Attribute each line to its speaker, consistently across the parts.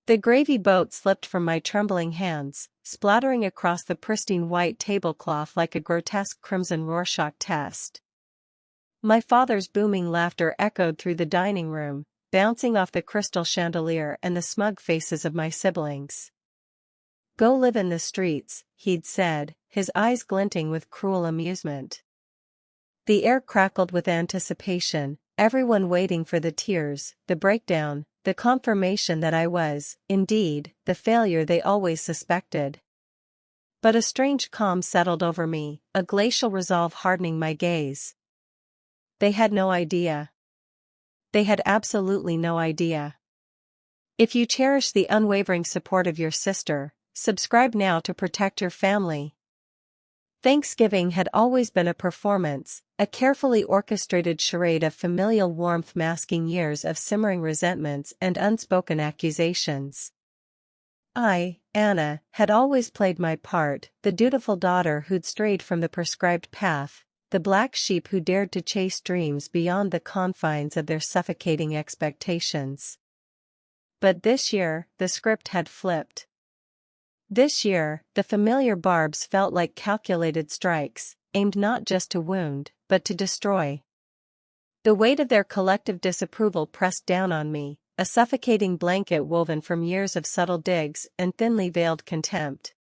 Speaker 1: The gravy boat slipped from my trembling hands, splattering across the pristine white tablecloth like a grotesque crimson Rorschach test. My father's booming laughter echoed through the dining room, bouncing off the crystal chandelier and the smug faces of my siblings. "Go live in the streets," he'd said, his eyes glinting with cruel amusement. The air crackled with anticipation, everyone waiting for the tears, the breakdown, the confirmation that I was, indeed, the failure they always suspected. But a strange calm settled over me, a glacial resolve hardening my gaze. They had no idea. They had absolutely no idea. If you cherish the unwavering support of your sister, subscribe now to protect your family. Thanksgiving had always been a performance, a carefully orchestrated charade of familial warmth masking years of simmering resentments and unspoken accusations. I, Anna, had always played my part, the dutiful daughter who'd strayed from the prescribed path, the black sheep who dared to chase dreams beyond the confines of their suffocating expectations. But this year, the script had flipped. This year, the familiar barbs felt like calculated strikes, aimed not just to wound, but to destroy. The weight of their collective disapproval pressed down on me, a suffocating blanket woven from years of subtle digs and thinly veiled contempt.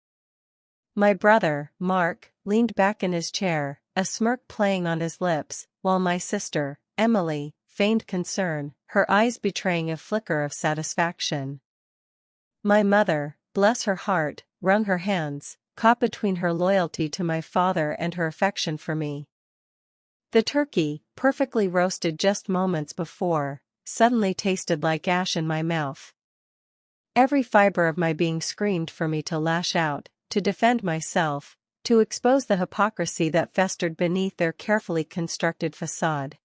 Speaker 1: My brother, Mark, leaned back in his chair, a smirk playing on his lips, while my sister, Emily, feigned concern, her eyes betraying a flicker of satisfaction. My mother, bless her heart, wrung her hands, caught between her loyalty to my father and her affection for me. The turkey, perfectly roasted just moments before, suddenly tasted like ash in my mouth. Every fiber of my being screamed for me to lash out, to defend myself, to expose the hypocrisy that festered beneath their carefully constructed facade.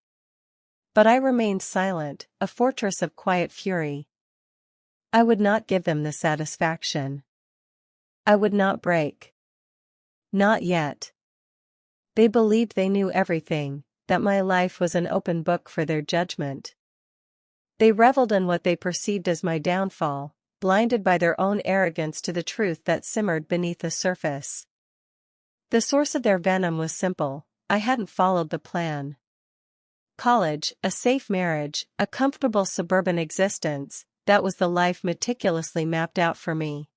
Speaker 1: But I remained silent, a fortress of quiet fury. I would not give them the satisfaction. I would not break. Not yet. They believed they knew everything, that my life was an open book for their judgment. They reveled in what they perceived as my downfall, blinded by their own arrogance to the truth that simmered beneath the surface. The source of their venom was simple: I hadn't followed the plan. College, a safe marriage, a comfortable suburban existence, that was the life meticulously mapped out for me.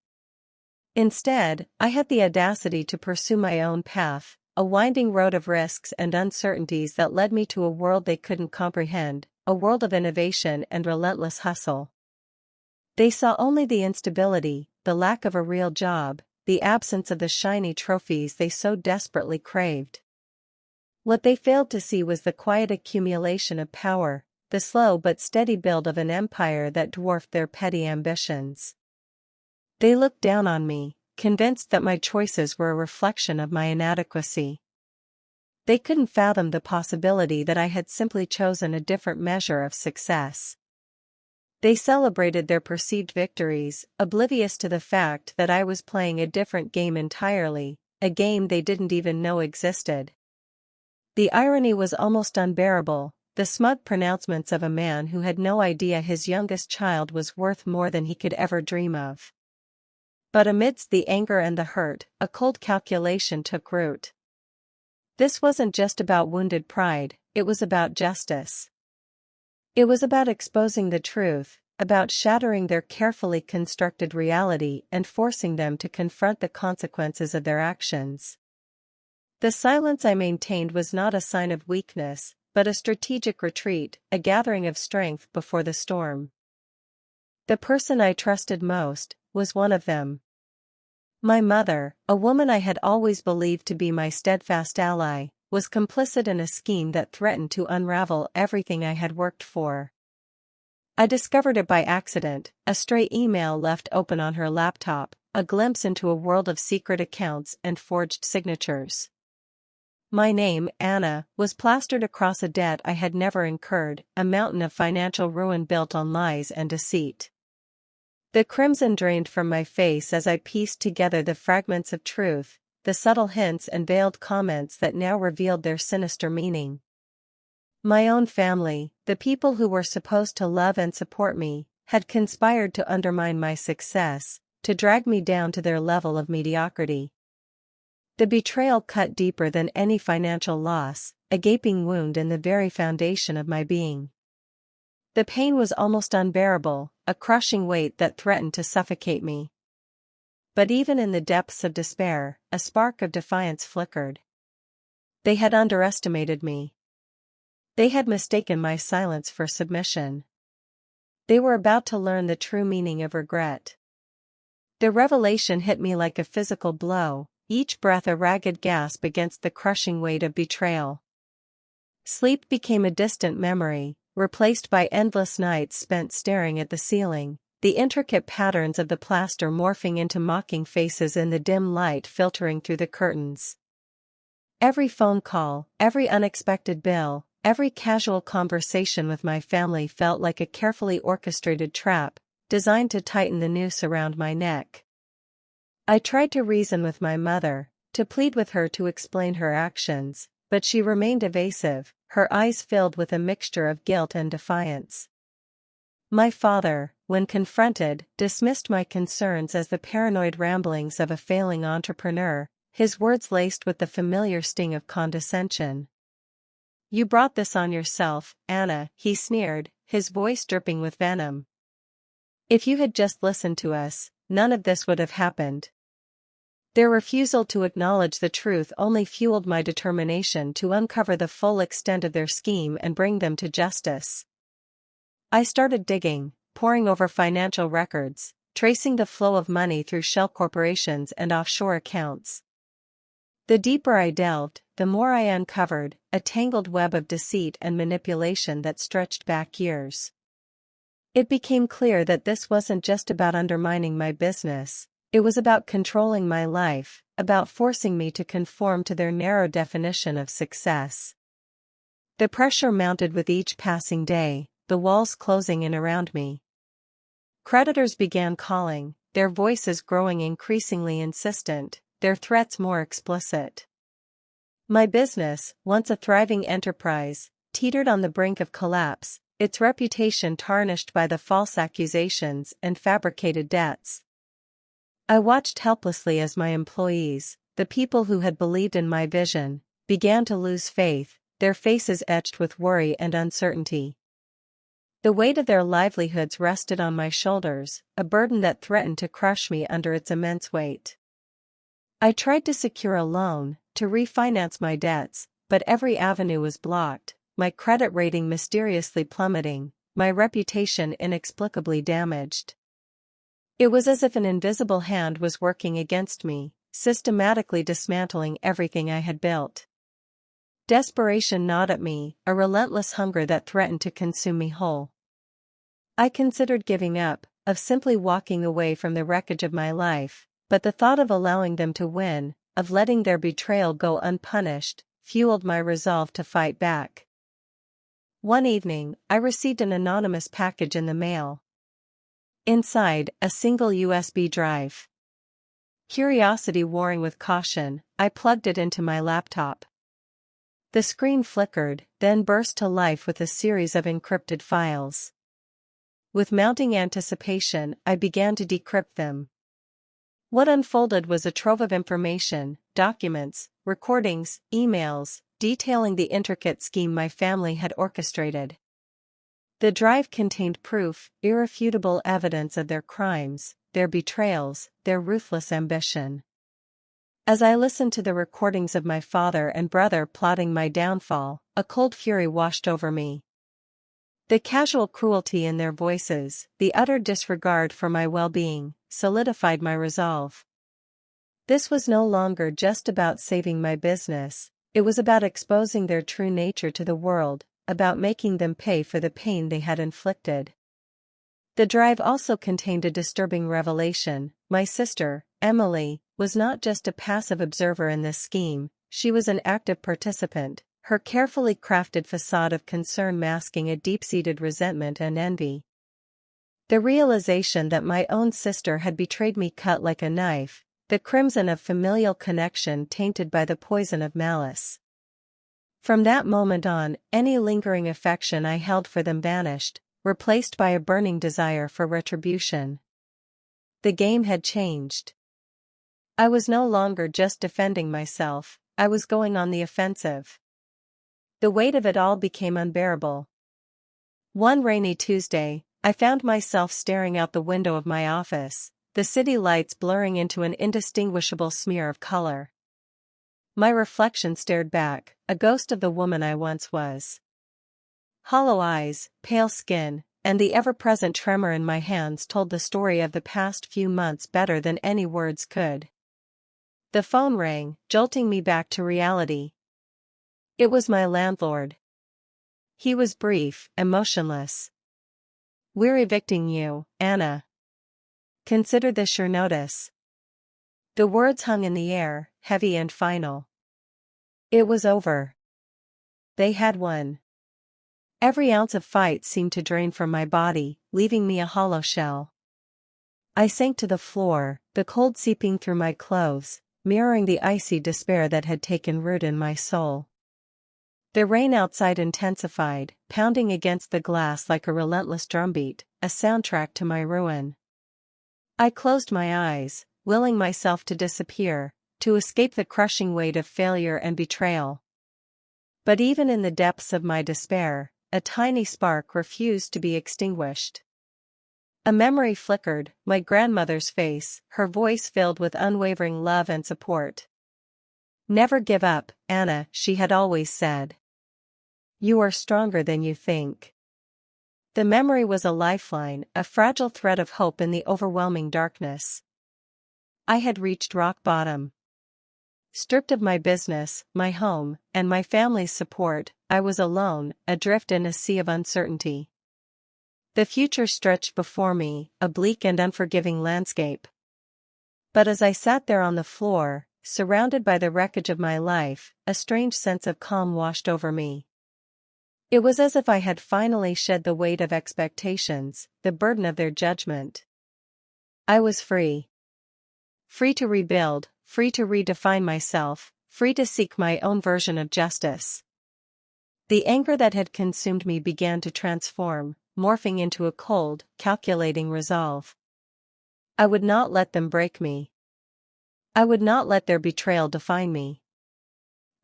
Speaker 1: Instead, I had the audacity to pursue my own path, a winding road of risks and uncertainties that led me to a world they couldn't comprehend, a world of innovation and relentless hustle. They saw only the instability, the lack of a real job, the absence of the shiny trophies they so desperately craved. What they failed to see was the quiet accumulation of power, the slow but steady build of an empire that dwarfed their petty ambitions. They looked down on me, convinced that my choices were a reflection of my inadequacy. They couldn't fathom the possibility that I had simply chosen a different measure of success. They celebrated their perceived victories, oblivious to the fact that I was playing a different game entirely, a game they didn't even know existed. The irony was almost unbearable, the smug pronouncements of a man who had no idea his youngest child was worth more than he could ever dream of. But amidst the anger and the hurt, a cold calculation took root. This wasn't just about wounded pride, it was about justice. It was about exposing the truth, about shattering their carefully constructed reality and forcing them to confront the consequences of their actions. The silence I maintained was not a sign of weakness, but a strategic retreat, a gathering of strength before the storm. The person I trusted most was one of them. My mother, a woman I had always believed to be my steadfast ally, was complicit in a scheme that threatened to unravel everything I had worked for. I discovered it by accident, a stray email left open on her laptop, a glimpse into a world of secret accounts and forged signatures. My name, Anna, was plastered across a debt I had never incurred, a mountain of financial ruin built on lies and deceit. The crimson drained from my face as I pieced together the fragments of truth, the subtle hints and veiled comments that now revealed their sinister meaning. My own family, the people who were supposed to love and support me, had conspired to undermine my success, to drag me down to their level of mediocrity. The betrayal cut deeper than any financial loss, a gaping wound in the very foundation of my being. The pain was almost unbearable, a crushing weight that threatened to suffocate me. But even in the depths of despair, a spark of defiance flickered. They had underestimated me. They had mistaken my silence for submission. They were about to learn the true meaning of regret. The revelation hit me like a physical blow, each breath a ragged gasp against the crushing weight of betrayal. Sleep became a distant memory, replaced by endless nights spent staring at the ceiling, the intricate patterns of the plaster morphing into mocking faces in the dim light filtering through the curtains. Every phone call, every unexpected bill, every casual conversation with my family felt like a carefully orchestrated trap, designed to tighten the noose around my neck. I tried to reason with my mother, to plead with her to explain her actions, but she remained evasive, her eyes filled with a mixture of guilt and defiance. My father, when confronted, dismissed my concerns as the paranoid ramblings of a failing entrepreneur, his words laced with the familiar sting of condescension. "You brought this on yourself, Anna," he sneered, his voice dripping with venom. "If you had just listened to us, none of this would have happened." Their refusal to acknowledge the truth only fueled my determination to uncover the full extent of their scheme and bring them to justice. I started digging, poring over financial records, tracing the flow of money through shell corporations and offshore accounts. The deeper I delved, the more I uncovered, a tangled web of deceit and manipulation that stretched back years. It became clear that this wasn't just about undermining my business. It was about controlling my life, about forcing me to conform to their narrow definition of success. The pressure mounted with each passing day, the walls closing in around me. Creditors began calling, their voices growing increasingly insistent, their threats more explicit. My business, once a thriving enterprise, teetered on the brink of collapse, its reputation tarnished by the false accusations and fabricated debts. I watched helplessly as my employees, the people who had believed in my vision, began to lose faith, their faces etched with worry and uncertainty. The weight of their livelihoods rested on my shoulders, a burden that threatened to crush me under its immense weight. I tried to secure a loan, to refinance my debts, but every avenue was blocked, my credit rating mysteriously plummeting, my reputation inexplicably damaged. It was as if an invisible hand was working against me, systematically dismantling everything I had built. Desperation gnawed at me, a relentless hunger that threatened to consume me whole. I considered giving up, of simply walking away from the wreckage of my life, but the thought of allowing them to win, of letting their betrayal go unpunished, fueled my resolve to fight back. One evening, I received an anonymous package in the mail. Inside, a single USB drive. Curiosity warring with caution, I plugged it into my laptop. The screen flickered, then burst to life with a series of encrypted files. With mounting anticipation, I began to decrypt them. What unfolded was a trove of information, documents, recordings, emails, detailing the intricate scheme my family had orchestrated. The drive contained proof, irrefutable evidence of their crimes, their betrayals, their ruthless ambition. As I listened to the recordings of my father and brother plotting my downfall, a cold fury washed over me. The casual cruelty in their voices, the utter disregard for my well-being, solidified my resolve. This was no longer just about saving my business, it was about exposing their true nature to the world, about making them pay for the pain they had inflicted. The drive also contained a disturbing revelation. My sister, Emily, was not just a passive observer in this scheme, she was an active participant, her carefully crafted facade of concern masking a deep-seated resentment and envy. The realization that my own sister had betrayed me cut like a knife, the crimson of familial connection tainted by the poison of malice. From that moment on, any lingering affection I held for them vanished, replaced by a burning desire for retribution. The game had changed. I was no longer just defending myself, I was going on the offensive. The weight of it all became unbearable. One rainy Tuesday, I found myself staring out the window of my office, the city lights blurring into an indistinguishable smear of color. My reflection stared back, a ghost of the woman I once was. Hollow eyes, pale skin, and the ever-present tremor in my hands told the story of the past few months better than any words could. The phone rang, jolting me back to reality. It was my landlord. He was brief, emotionless. "We're evicting you, Anna. Consider this your notice." The words hung in the air, heavy and final. It was over. They had won. Every ounce of fight seemed to drain from my body, leaving me a hollow shell. I sank to the floor, the cold seeping through my clothes, mirroring the icy despair that had taken root in my soul. The rain outside intensified, pounding against the glass like a relentless drumbeat, a soundtrack to my ruin. I closed my eyes, willing myself to disappear, to escape the crushing weight of failure and betrayal. But even in the depths of my despair, a tiny spark refused to be extinguished. A memory flickered, my grandmother's face, her voice filled with unwavering love and support. "Never give up, Anna," she had always said. "You are stronger than you think." The memory was a lifeline, a fragile thread of hope in the overwhelming darkness. I had reached rock bottom. Stripped of my business, my home, and my family's support, I was alone, adrift in a sea of uncertainty. The future stretched before me, a bleak and unforgiving landscape. But as I sat there on the floor, surrounded by the wreckage of my life, a strange sense of calm washed over me. It was as if I had finally shed the weight of expectations, the burden of their judgment. I was free. Free to rebuild, free to redefine myself, free to seek my own version of justice. The anger that had consumed me began to transform, morphing into a cold, calculating resolve. I would not let them break me. I would not let their betrayal define me.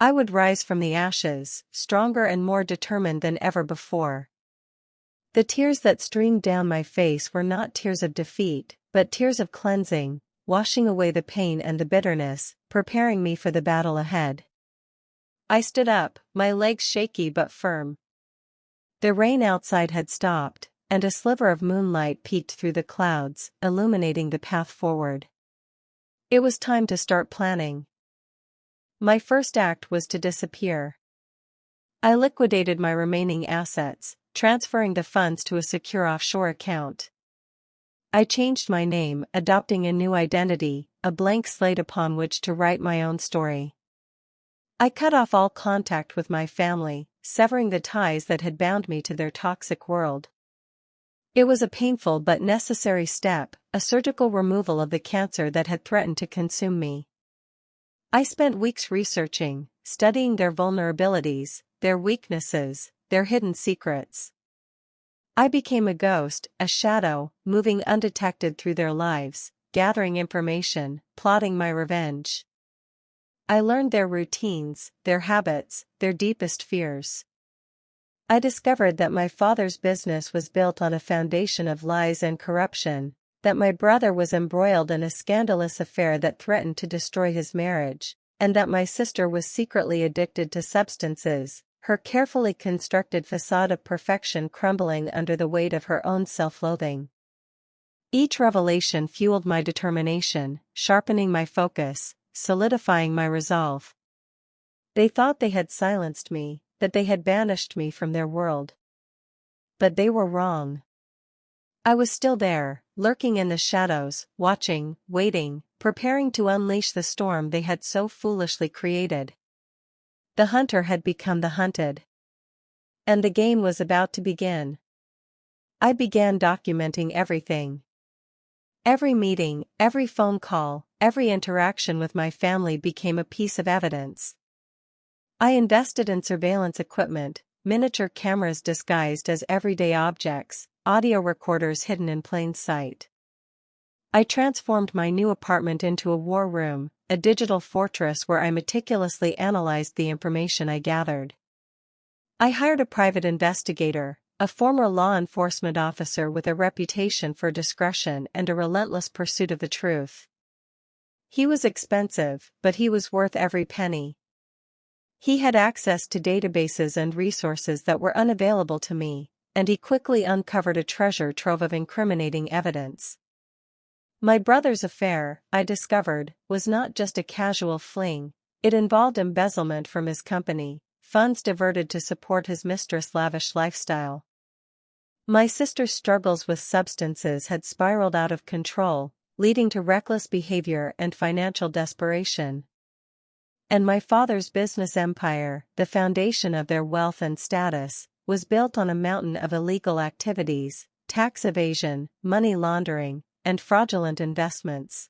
Speaker 1: I would rise from the ashes, stronger and more determined than ever before. The tears that streamed down my face were not tears of defeat, but tears of cleansing, washing away the pain and the bitterness, preparing me for the battle ahead. I stood up, my legs shaky but firm. The rain outside had stopped, and a sliver of moonlight peeked through the clouds, illuminating the path forward. It was time to start planning. My first act was to disappear. I liquidated my remaining assets, transferring the funds to a secure offshore account. I changed my name, adopting a new identity, a blank slate upon which to write my own story. I cut off all contact with my family, severing the ties that had bound me to their toxic world. It was a painful but necessary step, a surgical removal of the cancer that had threatened to consume me. I spent weeks researching, studying their vulnerabilities, their weaknesses, their hidden secrets. I became a ghost, a shadow, moving undetected through their lives, gathering information, plotting my revenge. I learned their routines, their habits, their deepest fears. I discovered that my father's business was built on a foundation of lies and corruption, that my brother was embroiled in a scandalous affair that threatened to destroy his marriage, and that my sister was secretly addicted to substances, her carefully constructed facade of perfection crumbling under the weight of her own self-loathing. Each revelation fueled my determination, sharpening my focus, solidifying my resolve. They thought they had silenced me, that they had banished me from their world. But they were wrong. I was still there, lurking in the shadows, watching, waiting, preparing to unleash the storm they had so foolishly created. The hunter had become the hunted. And the game was about to begin. I began documenting everything. Every meeting, every phone call, every interaction with my family became a piece of evidence. I invested in surveillance equipment, miniature cameras disguised as everyday objects, audio recorders hidden in plain sight. I transformed my new apartment into a war room, a digital fortress where I meticulously analyzed the information I gathered. I hired a private investigator, a former law enforcement officer with a reputation for discretion and a relentless pursuit of the truth. He was expensive, but he was worth every penny. He had access to databases and resources that were unavailable to me, and he quickly uncovered a treasure trove of incriminating evidence. My brother's affair, I discovered, was not just a casual fling. It involved embezzlement from his company, funds diverted to support his mistress' lavish lifestyle. My sister's struggles with substances had spiraled out of control, leading to reckless behavior and financial desperation. And my father's business empire, the foundation of their wealth and status, was built on a mountain of illegal activities, tax evasion, money laundering, and fraudulent investments.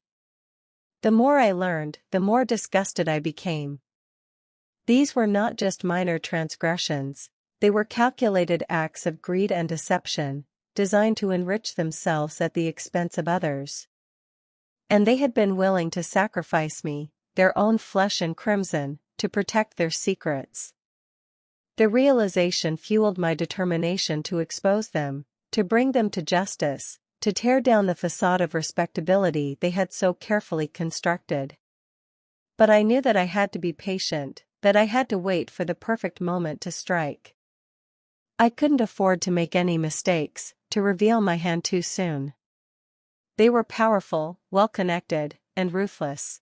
Speaker 1: The more I learned, the more disgusted I became. These were not just minor transgressions, they were calculated acts of greed and deception, designed to enrich themselves at the expense of others. And they had been willing to sacrifice me, their own flesh and crimson, to protect their secrets. The realization fueled my determination to expose them, to bring them to justice, to tear down the facade of respectability they had so carefully constructed. But I knew that I had to be patient, that I had to wait for the perfect moment to strike. I couldn't afford to make any mistakes, to reveal my hand too soon. They were powerful, well-connected, and ruthless.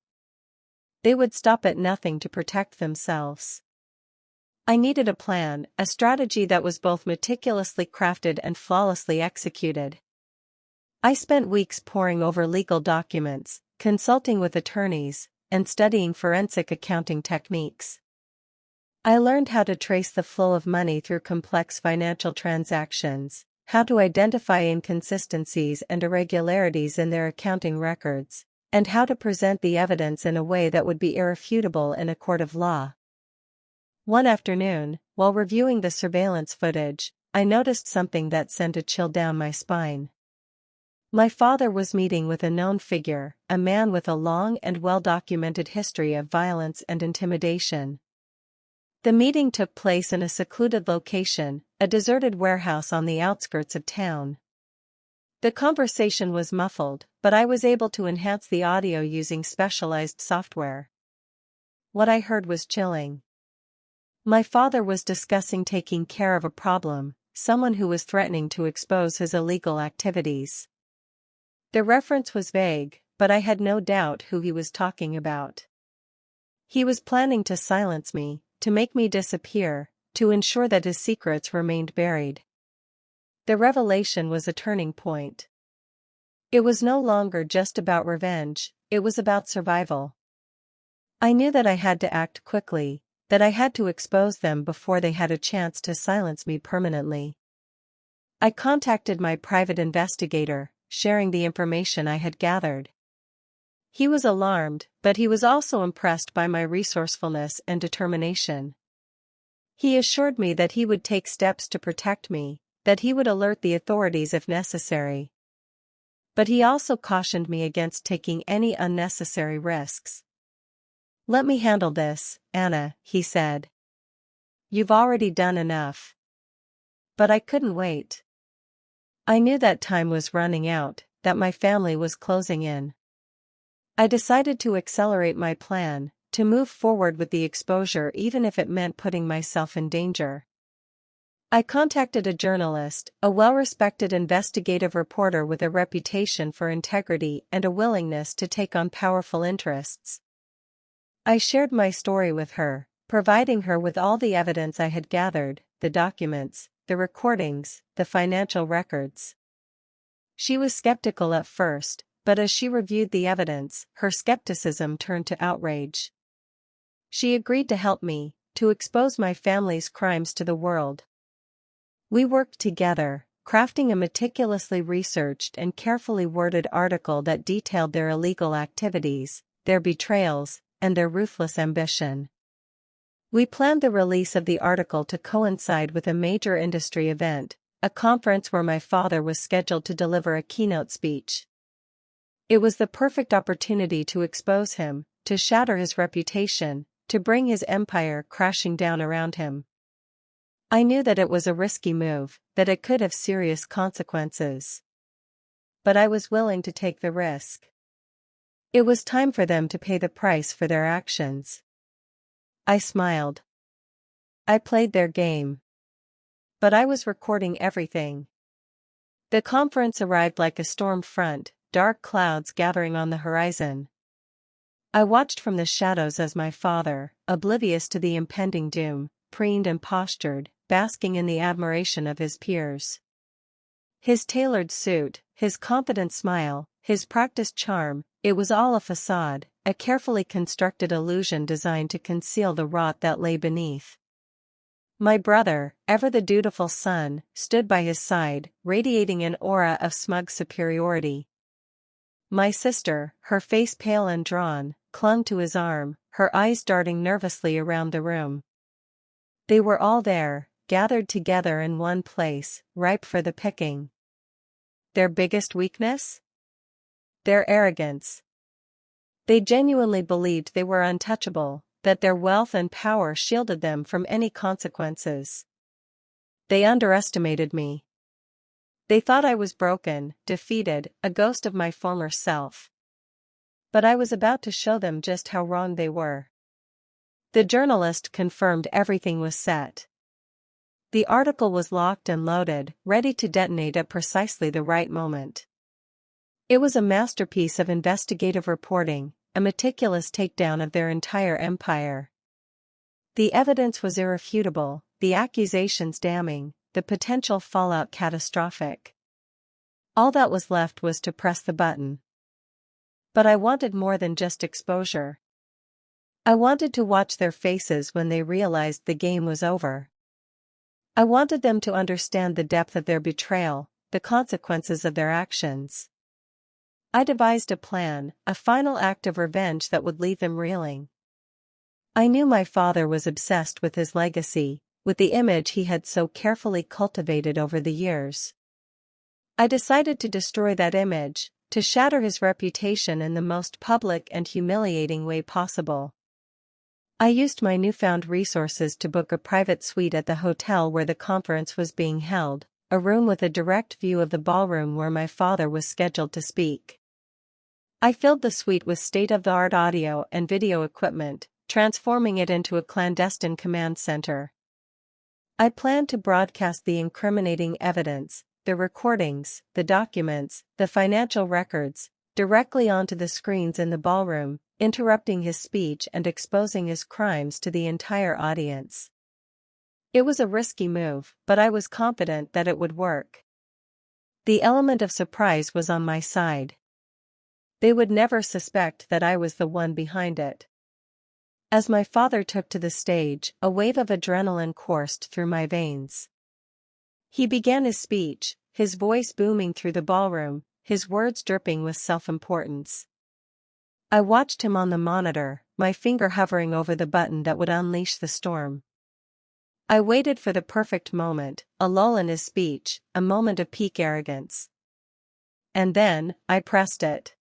Speaker 1: They would stop at nothing to protect themselves. I needed a plan, a strategy that was both meticulously crafted and flawlessly executed. I spent weeks poring over legal documents, consulting with attorneys, and studying forensic accounting techniques. I learned how to trace the flow of money through complex financial transactions, how to identify inconsistencies and irregularities in their accounting records, and how to present the evidence in a way that would be irrefutable in a court of law. One afternoon, while reviewing the surveillance footage, I noticed something that sent a chill down my spine. My father was meeting with a known figure, a man with a long and well-documented history of violence and intimidation. The meeting took place in a secluded location, a deserted warehouse on the outskirts of town. The conversation was muffled, but I was able to enhance the audio using specialized software. What I heard was chilling. My father was discussing taking care of a problem, someone who was threatening to expose his illegal activities. The reference was vague, but I had no doubt who he was talking about. He was planning to silence me, to make me disappear, to ensure that his secrets remained buried. The revelation was a turning point. It was no longer just about revenge, it was about survival. I knew that I had to act quickly, that I had to expose them before they had a chance to silence me permanently. I contacted my private investigator, sharing the information I had gathered. He was alarmed, but he was also impressed by my resourcefulness and determination. He assured me that he would take steps to protect me, that he would alert the authorities if necessary. But he also cautioned me against taking any unnecessary risks. "Let me handle this, Anna," he said. "You've already done enough." But I couldn't wait. I knew that time was running out, that my family was closing in. I decided to accelerate my plan, to move forward with the exposure even if it meant putting myself in danger. I contacted a journalist, a well-respected investigative reporter with a reputation for integrity and a willingness to take on powerful interests. I shared my story with her, providing her with all the evidence I had gathered, the documents, the recordings, the financial records. She was skeptical at first, but as she reviewed the evidence, her skepticism turned to outrage. She agreed to help me, to expose my family's crimes to the world. We worked together, crafting a meticulously researched and carefully worded article that detailed their illegal activities, their betrayals, and their ruthless ambition. We planned the release of the article to coincide with a major industry event, a conference where my father was scheduled to deliver a keynote speech. It was the perfect opportunity to expose him, to shatter his reputation, to bring his empire crashing down around him. I knew that it was a risky move, that it could have serious consequences. But I was willing to take the risk. It was time for them to pay the price for their actions. I smiled. I played their game. But I was recording everything. The conference arrived like a storm front, dark clouds gathering on the horizon. I watched from the shadows as my father, oblivious to the impending doom, preened and postured, basking in the admiration of his peers. His tailored suit, his confident smile, his practiced charm, it was all a facade, a carefully constructed illusion designed to conceal the rot that lay beneath. My brother, ever the dutiful son, stood by his side, radiating an aura of smug superiority. My sister, her face pale and drawn, clung to his arm, her eyes darting nervously around the room. They were all there, gathered together in one place, ripe for the picking. Their biggest weakness? Their arrogance. They genuinely believed they were untouchable, that their wealth and power shielded them from any consequences. They underestimated me. They thought I was broken, defeated, a ghost of my former self. But I was about to show them just how wrong they were. The journalist confirmed everything was set. The article was locked and loaded, ready to detonate at precisely the right moment. It was a masterpiece of investigative reporting, a meticulous takedown of their entire empire. The evidence was irrefutable, the accusations damning, the potential fallout catastrophic. All that was left was to press the button. But I wanted more than just exposure. I wanted to watch their faces when they realized the game was over. I wanted them to understand the depth of their betrayal, the consequences of their actions. I devised a plan, a final act of revenge that would leave them reeling. I knew my father was obsessed with his legacy, with the image he had so carefully cultivated over the years. I decided to destroy that image, to shatter his reputation in the most public and humiliating way possible. I used my newfound resources to book a private suite at the hotel where the conference was being held, a room with a direct view of the ballroom where my father was scheduled to speak. I filled the suite with state-of-the-art audio and video equipment, transforming it into a clandestine command center. I planned to broadcast the incriminating evidence, the recordings, the documents, the financial records, directly onto the screens in the ballroom, interrupting his speech and exposing his crimes to the entire audience. It was a risky move, but I was confident that it would work. The element of surprise was on my side. They would never suspect that I was the one behind it. As my father took to the stage, a wave of adrenaline coursed through my veins. He began his speech, his voice booming through the ballroom, his words dripping with self-importance. I watched him on the monitor, my finger hovering over the button that would unleash the storm. I waited for the perfect moment, a lull in his speech, a moment of peak arrogance. And then, I pressed it.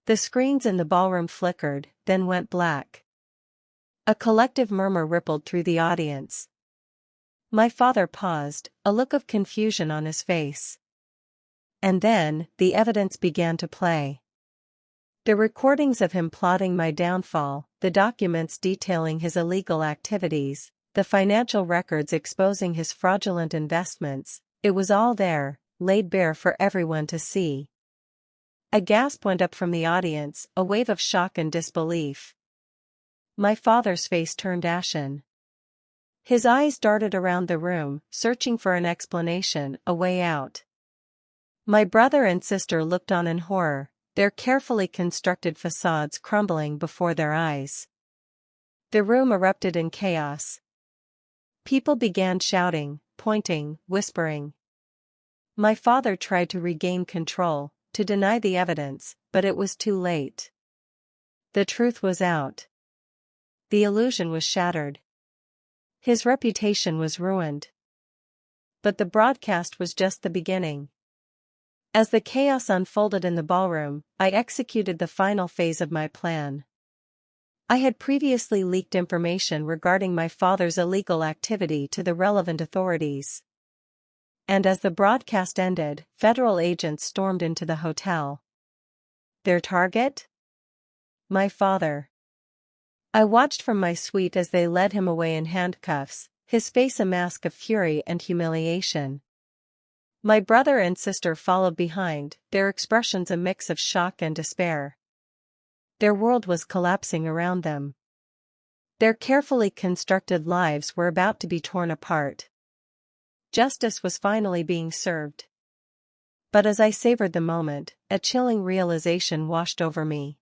Speaker 1: The screens in the ballroom flickered, then went black. A collective murmur rippled through the audience. My father paused, a look of confusion on his face. And then, the evidence began to play. The recordings of him plotting my downfall, the documents detailing his illegal activities, the financial records exposing his fraudulent investments, it was all there, laid bare for everyone to see. A gasp went up from the audience, a wave of shock and disbelief. My father's face turned ashen. His eyes darted around the room, searching for an explanation, a way out. My brother and sister looked on in horror, their carefully constructed facades crumbling before their eyes. The room erupted in chaos. People began shouting, pointing, whispering. My father tried to regain control, to deny the evidence, but it was too late. The truth was out. The illusion was shattered. His reputation was ruined. But the broadcast was just the beginning. As the chaos unfolded in the ballroom, I executed the final phase of my plan. I had previously leaked information regarding my father's illegal activity to the relevant authorities. And as the broadcast ended, federal agents stormed into the hotel. Their target? My father. I watched from my suite as they led him away in handcuffs, his face a mask of fury and humiliation. My brother and sister followed behind, their expressions a mix of shock and despair. Their world was collapsing around them. Their carefully constructed lives were about to be torn apart. Justice was finally being served. But as I savored the moment, a chilling realization washed over me.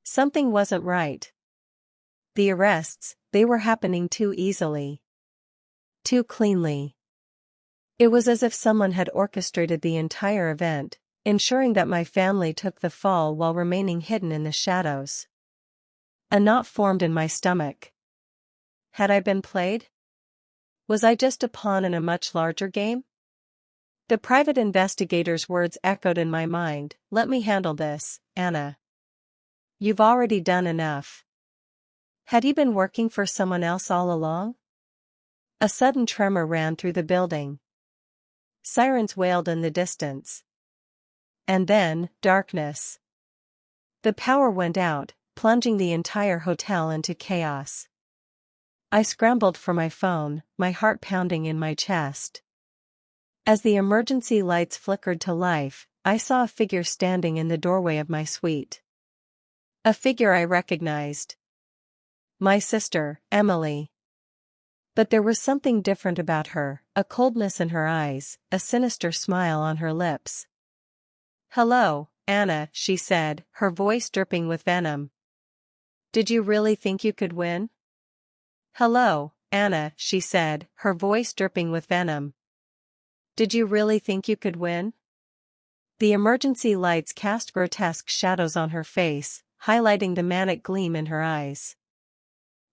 Speaker 1: Something wasn't right. The arrests, they were happening too easily. Too cleanly. It was as if someone had orchestrated the entire event, ensuring that my family took the fall while remaining hidden in the shadows. A knot formed in my stomach. Had I been played? Was I just a pawn in a much larger game? The private investigator's words echoed in my mind, "Let me handle this, Anna. You've already done enough." Had he been working for someone else all along? A sudden tremor ran through the building. Sirens wailed in the distance. And then, darkness. The power went out, plunging the entire hotel into chaos. I scrambled for my phone, my heart pounding in my chest. As the emergency lights flickered to life, I saw a figure standing in the doorway of my suite. A figure I recognized. My sister, Emily. But there was something different about her, a coldness in her eyes, a sinister smile on her lips. "Hello, Anna," she said, her voice dripping with venom. "Did you really think you could win?" "Hello, Anna," she said, her voice dripping with venom. "Did you really think you could win?" The emergency lights cast grotesque shadows on her face, highlighting the manic gleam in her eyes.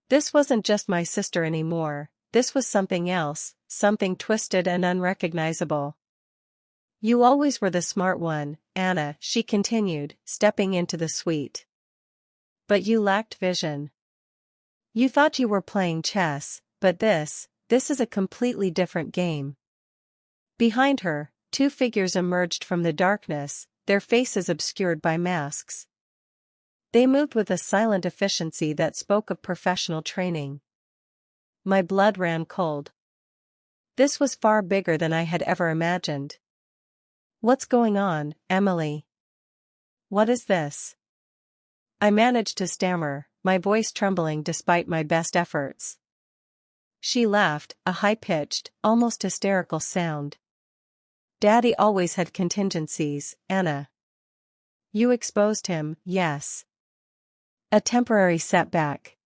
Speaker 1: This wasn't just my sister anymore, this was something else, something twisted and unrecognizable. "You always were the smart one, Anna," she continued, stepping into the suite. "But you lacked vision. You thought you were playing chess, but this is a completely different game." Behind her, two figures emerged from the darkness, their faces obscured by masks. They moved with a silent efficiency that spoke of professional training. My blood ran cold. This was far bigger than I had ever imagined. "What's going on, Emily? What is this?" I managed to stammer, my voice trembling despite my best efforts. She laughed, a high-pitched, almost hysterical sound. "Daddy always had contingencies, Anna. You exposed him, yes. A temporary setback.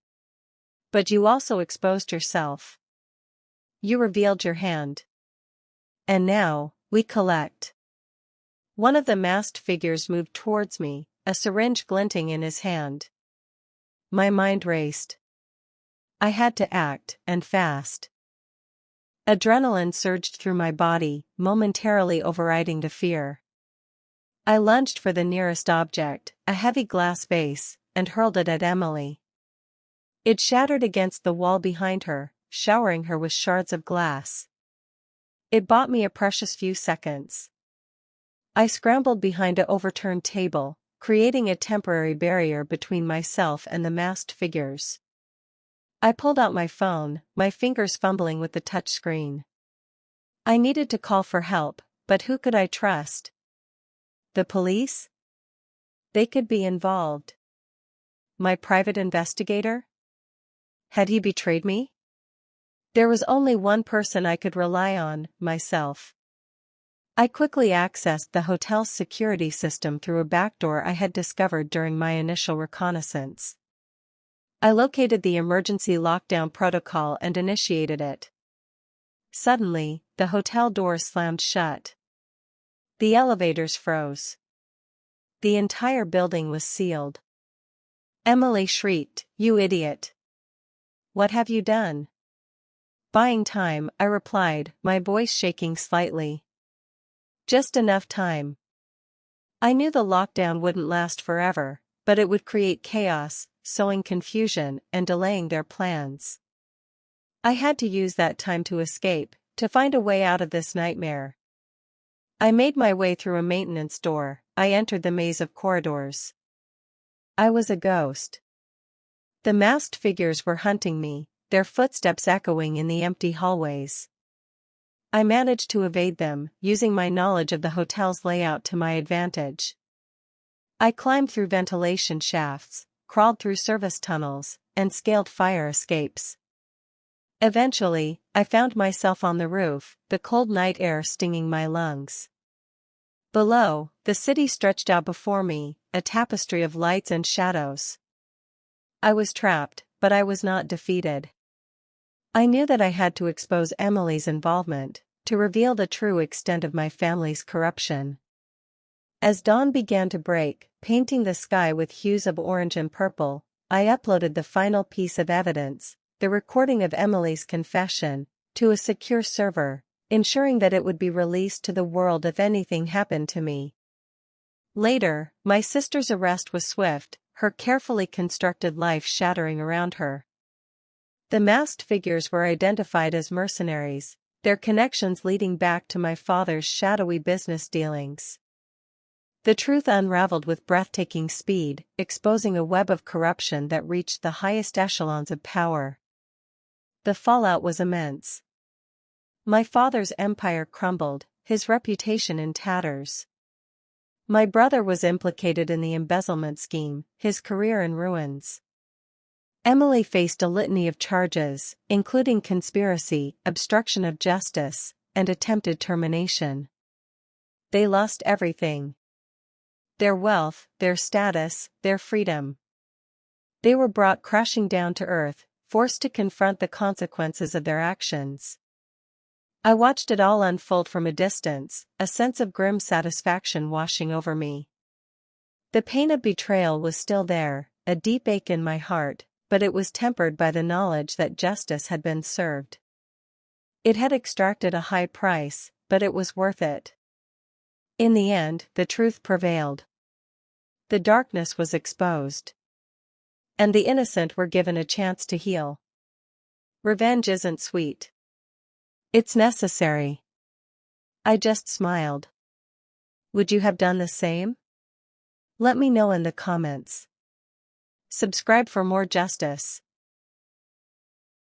Speaker 1: But you also exposed yourself. You revealed your hand. And now, we collect." One of the masked figures moved towards me, a syringe glinting in his hand. My mind raced. I had to act, and fast. Adrenaline surged through my body, momentarily overriding the fear. I lunged for the nearest object, a heavy glass vase, and hurled it at Emily. It shattered against the wall behind her, showering her with shards of glass. It bought me a precious few seconds. I scrambled behind an overturned table, creating a temporary barrier between myself and the masked figures. I pulled out my phone, my fingers fumbling with the touch screen. I needed to call for help, but who could I trust? The police? They could be involved. My private investigator? Had he betrayed me? There was only one person I could rely on, myself. I quickly accessed the hotel's security system through a backdoor I had discovered during my initial reconnaissance. I located the emergency lockdown protocol and initiated it. Suddenly, the hotel doors slammed shut. The elevators froze. The entire building was sealed. Emily shrieked, "You idiot! What have you done?" Buying time, I replied, my voice shaking slightly. Just enough time. I knew the lockdown wouldn't last forever, but it would create chaos, sowing confusion and delaying their plans. I had to use that time to escape, to find a way out of this nightmare. I made my way through a maintenance door. I entered the maze of corridors. I was a ghost. The masked figures were hunting me, their footsteps echoing in the empty hallways. I managed to evade them, using my knowledge of the hotel's layout to my advantage. I climbed through ventilation shafts, crawled through service tunnels, and scaled fire escapes. Eventually, I found myself on the roof, the cold night air stinging my lungs. Below, the city stretched out before me, a tapestry of lights and shadows. I was trapped, but I was not defeated. I knew that I had to expose Emily's involvement, to reveal the true extent of my family's corruption. As dawn began to break, painting the sky with hues of orange and purple, I uploaded the final piece of evidence, the recording of Emily's confession, to a secure server, ensuring that it would be released to the world if anything happened to me. Later, my sister's arrest was swift, her carefully constructed life shattering around her. The masked figures were identified as mercenaries, their connections leading back to my father's shadowy business dealings. The truth unraveled with breathtaking speed, exposing a web of corruption that reached the highest echelons of power. The fallout was immense. My father's empire crumbled, his reputation in tatters. My brother was implicated in the embezzlement scheme, his career in ruins. Emily faced a litany of charges, including conspiracy, obstruction of justice, and attempted termination. They lost everything. Their wealth, their status, their freedom. They were brought crashing down to earth, forced to confront the consequences of their actions. I watched it all unfold from a distance, a sense of grim satisfaction washing over me. The pain of betrayal was still there, a deep ache in my heart, but it was tempered by the knowledge that justice had been served. It had extracted a high price, but it was worth it. In the end, the truth prevailed. The darkness was exposed. And the innocent were given a chance to heal. Revenge isn't sweet. It's necessary. I just smiled. Would you have done the same? Let me know in the comments. Subscribe for more justice.